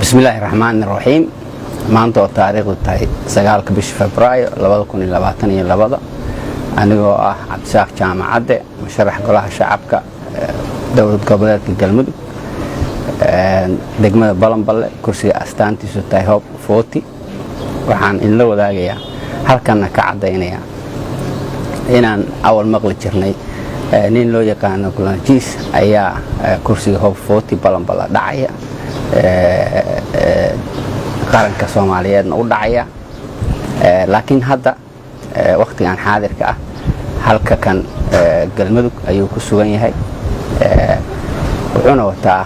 بسم الله الرحمن الرحيم maanta oo taariikhdu tahay 9 bisha Febraayo 2022 anigoo ah Cabdisaaq Jaamacadde musharax golaha shacabka dowlad goboleedka Galmudug degmada Balanballe kursiga astaantiisu tahay Hope 40 waxaan in la wadaagayaa halkan ka cadeynayaa inaan awal maqli jirnay nin loo yaqaan Gulaanjiis ayaa kursiga Hope 40 Balanballe dhacaya qaranka Soomaaliyeedna u dhacaya laakiin hadda waqtigan xaadirka ah halka kan Galmudug ayuu ku sugan yahay wuxuuna wataa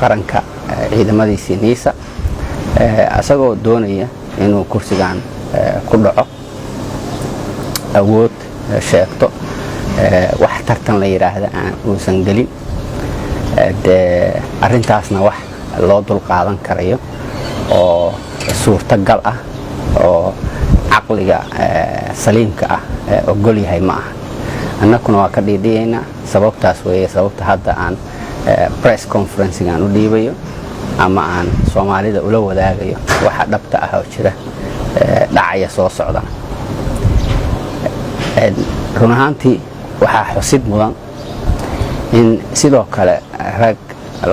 qaranka ciidamadiisa niisa asagoo doonaya inuu kursigan ku dhaco awood sheegto wax tartan la yiraahdo aan uusan galin arrintaasna wax loo dul qaadan karayo oo suurtagal ah oo aqliga saliimka ah ogol yahay ma aha annaguna waa ka dhiidhiyeena sababtaas weeye sababta hadda aan press conference aan u dhiibayo ama aan Soomaalida ula wadaagayo waxa dhabta ah oo jira dhacaya soo socda run ahaantii waxa xusid mudan in sidoo kale rag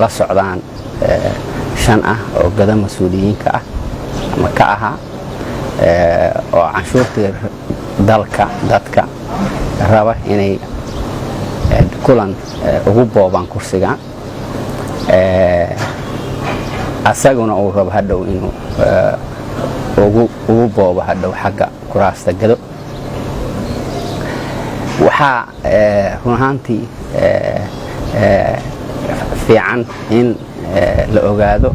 la socdaan shan ah oo gada mas'uuliyiinka ah ama ka aha oo canshuurta dadka raba inay kulan ugu boobaan kursiga asaguna uu rabo hadhow inuu ugu boobo hadhow xagga kuraasta gado waxa run ahaantii fiican in la ogaado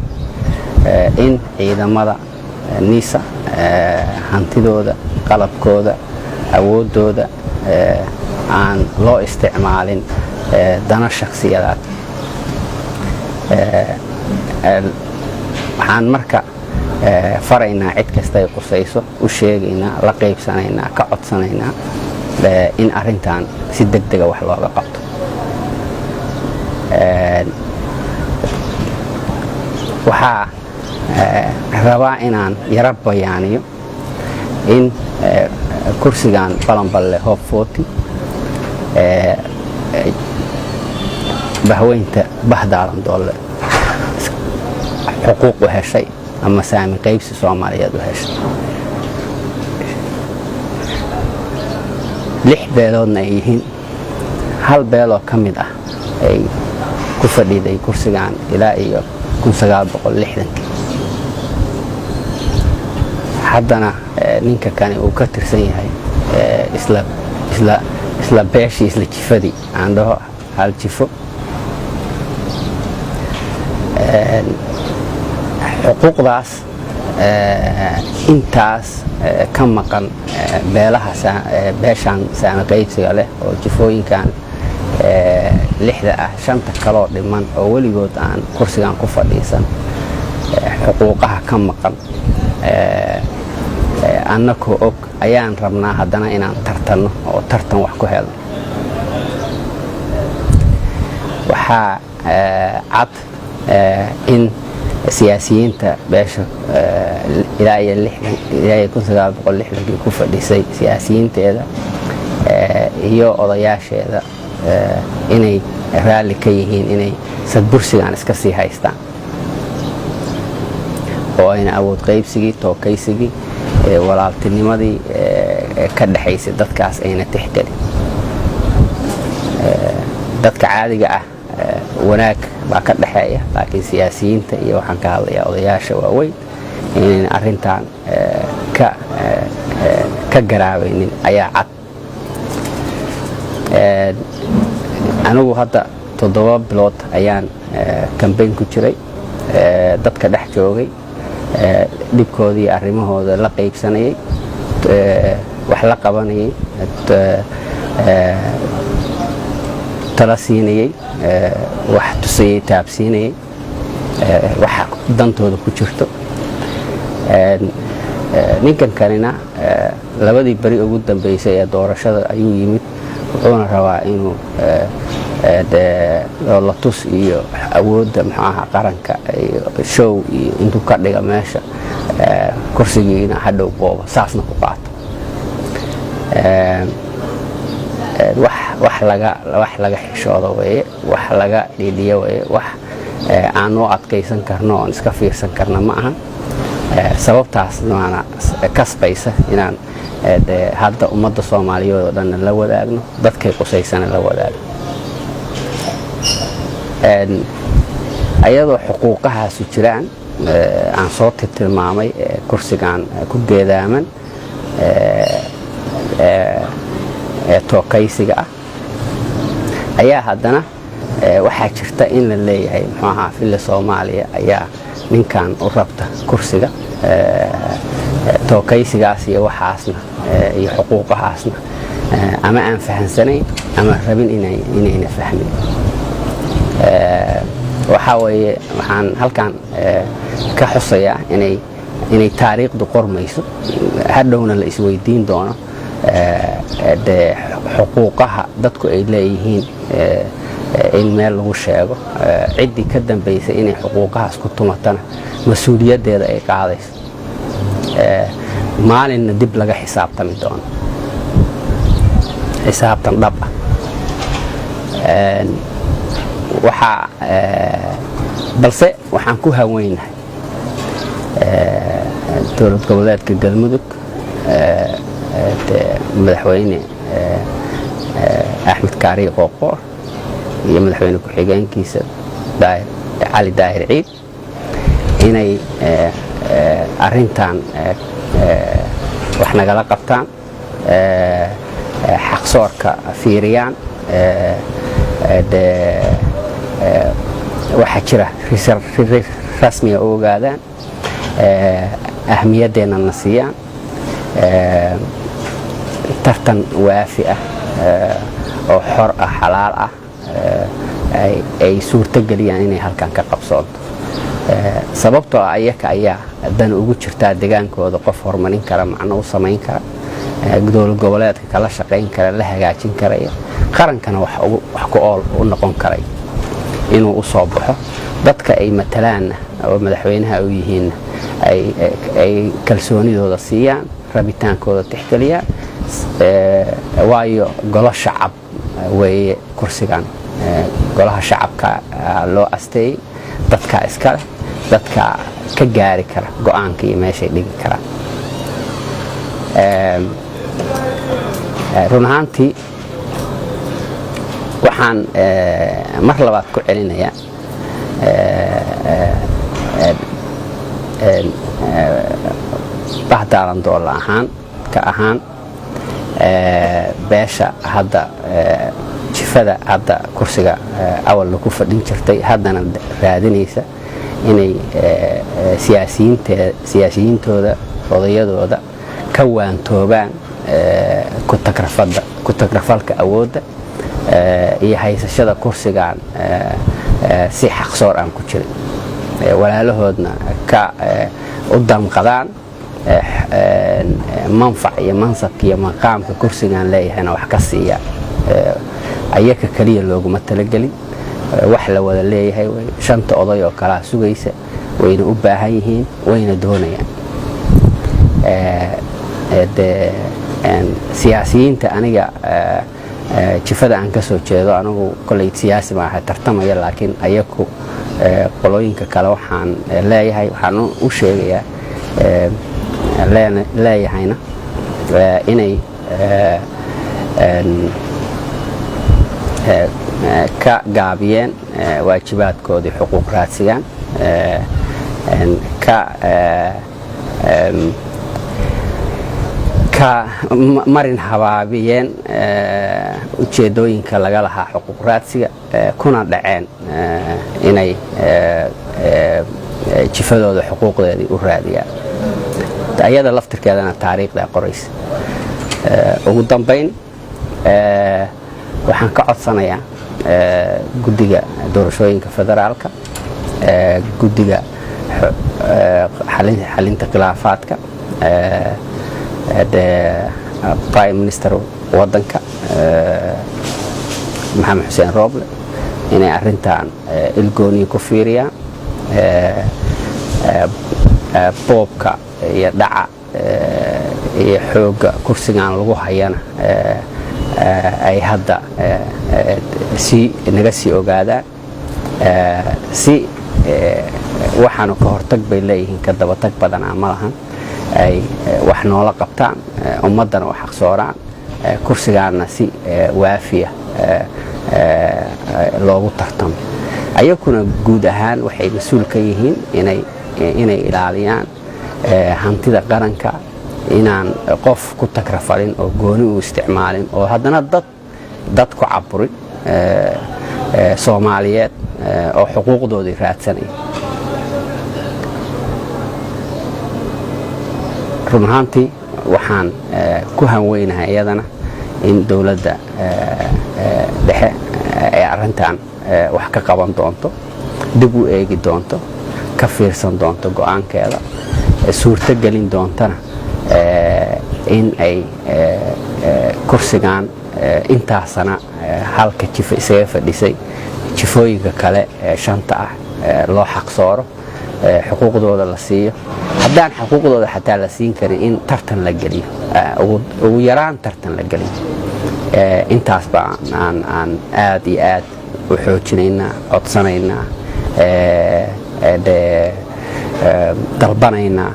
in ciidamada niisa hantidooda qalabkooda awoodooda aan loo isticmaalin dana shakhsiyadeed waxaan marka faraynaa cid kasta ay qusayso u sheegaynaa la qaybsanaynaa ka codsanaynaa in arrintan si degdeg ah wax looga qabto waxaa rabaa inaan yara bayaaniyo in kursigan Balanballe Hope 40 bahweynta bahdaalan doole xuquuq u heshay ama saami qaybsi Soomaaliyeed u heshay 6 beeloodna ay yihiin hal beeloo ka mid ah ay ku fadhiday kursigan ilaa iyo 1960 haddana ninka kani uu ka tirsan yahay isla beeshii isla jifadii aan dhaho hal jifo xuquuqdaas intaas ka maqan beelaha beeshan saami qaybsiga leh oo jifooyinkan 6 ah 5 kaloo dhiman oo weligood aan kursigan ku fadhiisan xuquuqaha ka maqan annagoo og ayaan rabnaa haddana inaan tartanno oo tartan wax ku helno waxaa cad in siyaasiyiinta beesha ilaa iyo 1960 ku fadhisay siyaasiyiinteeda iyo odayaasheeda inay raalli ka yihiin inay sadbursigan iska sii haystaan oo ayna awood qaybsigii tookaysigii walaaltinimadii ka dhaxaysay dadkaas ayna tixgelin dadka caadiga ah wanaag baa ka dhaxeeya laakiin siyaasiyiinta iyo waxaan ka hadlayaa odayaasha waaweyn in arrintan ka garaabaynin ayaa cad anigu hadda 7 bilood ayaan campaign ku jiray dadka dhex joogay dhibkoodii arrimahooda la qaybsanayay wax la qabanayay tala siinayay wax tusayay taabsiinayay wax dantooda ku jirto ninkan kalena labadii bari ugu dambeysay ee doorashada ayuu yimid wuxuuna rabaa inuu la tus iyo awoodda maxaaha qaranka iyo show iyo intuu ka dhiga meesha kursigiina hadhow booba saasna ku qaato wax laga xishoodo weeye wax laga dhiidhiyo weeye wax aan u adkaysan karno oon iska fiirsan karna ma aha sababtaasna waana kasbaysa inaan hadda ummadda Soomaaliyeed oo dhan la wadaagno dadkay qusaysana la wadaagno ayadoo xuquuqahaasu jiraan aan soo tilmaamay kursigan ku geedaaman tookaysiga ah ayaa haddana waxaa jirta in la leeyahay muxuu ahaa filla Soomaaliya ayaa ninkan u rabta kursiga tookaysigaas iyo waxaasna iyo xuquuqahaasna ama aan fahansanayn ama rabin inayna fahmin waxa weeye waxaan halkan ka xusayaa inay taariikhdu qormayso hadhowna la isweydiin doono xuquuqaha dadku ay leeyihiin in meel lagu sheego ciddii ka dambaysay inay xuquuqahaas ku tumatana mas-uuliyaddeeda ay qaadayso maalinna dib laga xisaabtami doono xisaabtan dhab ah balse waxaan ku haweynahay dowlad goboleedka Galmudug madaxweyne Axmed Kaari Qoqor iyo madaxweyne ku-xigeenkiisa Cali Daahir Ciid inay arrintan wax nagala qabtaan xaqsoorka fiiriyaan waxa jira rasmi oo ogaadaan ahmiyaddeena na siiyaan tartan waafi ah oo xor ah xalaal ah ay suurto galiyaan inay halkan ka qabsoonto sababtoo ah ayaka ayaa dan ugu jirtaa degaankooda qof horumarin kara macno u samayn kara dowlad goboleedka kala shaqayn kara la hagaajin karaya qarankana wax ku ool u noqon karay inuu u soo baxo dadka ay matalaan oo madaxweynaha u yihiin ay kalsoonidooda siiyaan rabitaankooda tixgeliyaan waayo golo shacab weeye kursigan golaha shacabka loo asteeyay dadka iska leh dadka ka gaari kara go'aanka iyo meeshay dhigi karaan run ahaantii waxaan mar labaad ku celinayaa bahdaalan doola ahaan ka ahaan beesha hadda jifada hadda kursiga awal lagu fadhin jirtay haddana raadinaysa inay siyaasiyiintooda odayadooda ka waantoobaan ku tagrafalka awoodda iyo haysashada kursigan si xaqsoor aan ku jirin walaalahoodna ka u damqadaan manfac iyo mansabka iyo maqaamka kursigan leeyahayna wax ka siiya ayaka kaliya looguma talagelin wax la wada leeyahay shanta oday oo kala sugaysa wayna u baahan yihiin wayna doonayaan siyaasiyiinta aniga jifada aan ka soo jeedo anigu kolay siyaasi ma aha tartamaya laakiin ayaku qolooyinka kale waxaan leeyahay waxaan u sheegayaa leeyahayna inay ka gaabiyeen waajibaadkoodii xuquuq raadsigaan ka marin habaabiyeen ujeedooyinka laga lahaa xuquuq raadsiga kuna dhaceen inay jifadooda xuquuqdeedii u raadiyaan ayada laftirkeedana taariikhda qoraysa ugu dambayn waxaan ka codsanayaa guddiga doorashooyinka federaalka guddiga xalinta khilaafaadka prime minister wadanka maxamed xuseen rooble inay arrintan ilgooniya ku fiiriyaan boobka iyo dhaca iyo xoogga kursigan lagu hayana ay hadda naga sii ogaadaan si waxaanu ka hortag bay leeyihiin ka dabatag badanaa ma lahan ay wax noola qabtaan ummaddana u xaqsooraan kursigaanna si waafiya loogu tartamo ayaguna guud ahaan waxay mas-uul ka yihiin inay ilaaliyaan hantida qaranka inaan qof ku tagrafalin oo gooni u isticmaalin oo haddana dad ku caburin soomaaliyeed oo xuquuqdoodii raadsanaya run ahaantii waxaan ku hanweynahay iyadana in dowladda dhexe ay arrintan wax ka qaban doonto dib u eegi doonto ka fiirsan doonto go'aankeeda suurto gelin doontana in ay kursigan intaasana halka jifo isaga fadhisay jifooyinka kale shanta ah loo xaqsooro xuquuqdooda la siiyo haddaan xuquuqdooda xataa la siin karin in tartan la geliyo ugu yaraan tartan la geliyo intaas baa aan aad iyo aad u xoojinaynaa codsanaynaa dalbanaynaa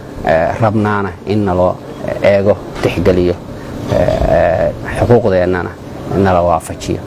rabnaana in naloo eego tixgeliyo xuquuqdeennana nala waafajiyo